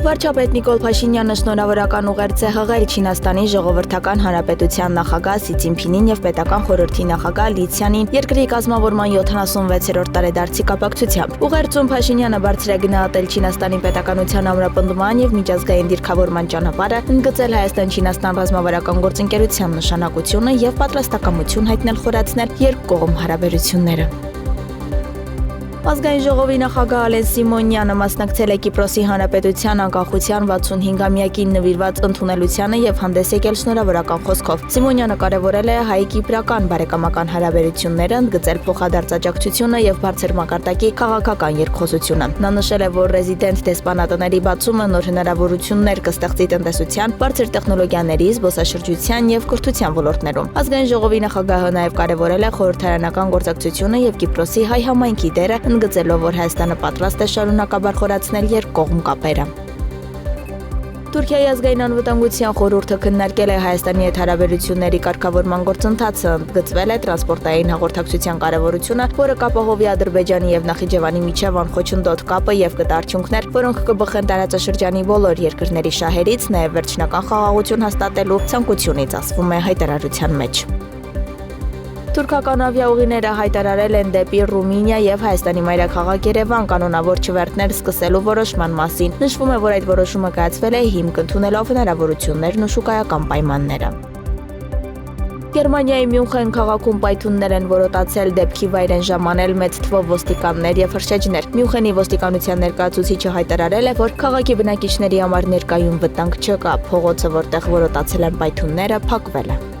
Վարչապետ Նիկոլ Փաշինյանը շնորհավորական ուղերձ է հղել Չինաստանի Ժողովրդական Հանրապետության նախագահ Սի Ցզինփինին եւ պետական խորհրդի նախագահ Լի Ցյանին երկրի կազմավորման 76-րդ տարեդարձի կապակցությամբ։ Ուղերձում Փաշինյանը բարձր է գնահատել Չինաստանի պետականության ամրապնդման եւ միջազգային դիրքավորման ճանապարհը, ընդգծել Հայաստան-Չինաստան ռազմավարական գործընկերության նշանակությունը եւ պատրաստակամություն հայտնել խորացնել երկկողմ հարաբերությունները։ Ազգային ժողովի նախագահ Ալեն Սիմոնյանը մասնակցել է Կիպրոսի Հանրապետության անկախության 65-ամյակին նվիրված ընդունելությանը եւ հանդես եկել շնորհավորական խոսքով։ Սիմոնյանը կարեւորել է հայ-կիպրական բարեկամական հարաբերությունները, ընդգծել փոխադարձ եւ բարձր մակարդակի քաղաքական երկխոսությունը։ Նա նշել է, որ ռեզիդենտ դեսպանատների բացումը նոր հնարավորություններ կստեղծի տնտեսության, բարձր տեխնոլոգիաների, զբոսաշրջության եւ կրթության ոլորտներում։ Ազգային ժողովի նախագահը նաեւ կարեւորել է խորհրդարանական գործակցությունը եւ Կիպրոսի հայ համայնքի դերը, ընդգծելով, որ Հայաստանը պատրաստ է շարունակաբար խորացնել երկկողմ կապերը։ Թուրքիայի ազգային անվտանգության խորհուրդը քննարկել է Հայաստանի հետ հարաբերությունների կարգավորման գործընթացը, ընդգծվել է տրանսպորտային հաղորդակցության կարևորությունը, որը կապահովի Ադրբեջանի եւ Նախիջևանի միջև անխոչնդոտ կապը եւ կտա արդյունքներ, որոնք կբխեն տարածաշրջանի բոլոր երկրների շահերից, նաեւ վերջնական խաղաղություն հաստատելու ցանկությունից, ասվում է հայտարարության մեջ։ Թուրքական ավիաուղիները հայտարարել են դեպի Ռումինիա եւ Հայաստանի մայրաքաղաք Երևան կանոնավոր չվերթներ սկսելու որոշման մասին։ Նշվում է, որ այդ որոշումը կայացվել է հիմք ընդունելով հնարավորություններն ու շուկայական պայմանները։ Գերմանիայի Մյունխեն քաղաքում պայթյուններ են որոտացել, դեպքի վայր են ժամանել մեծ թվով ոստիկաններ եւ հրշեջներ։ Մյունխենի ոստիկանության ներկայացուցիչը հայտարարել է, որ քաղաքի բնակիչների համար ներկայում վտանգ չկա, փողոցը, որտեղ որոտացել են պայթյունները, փակվել է։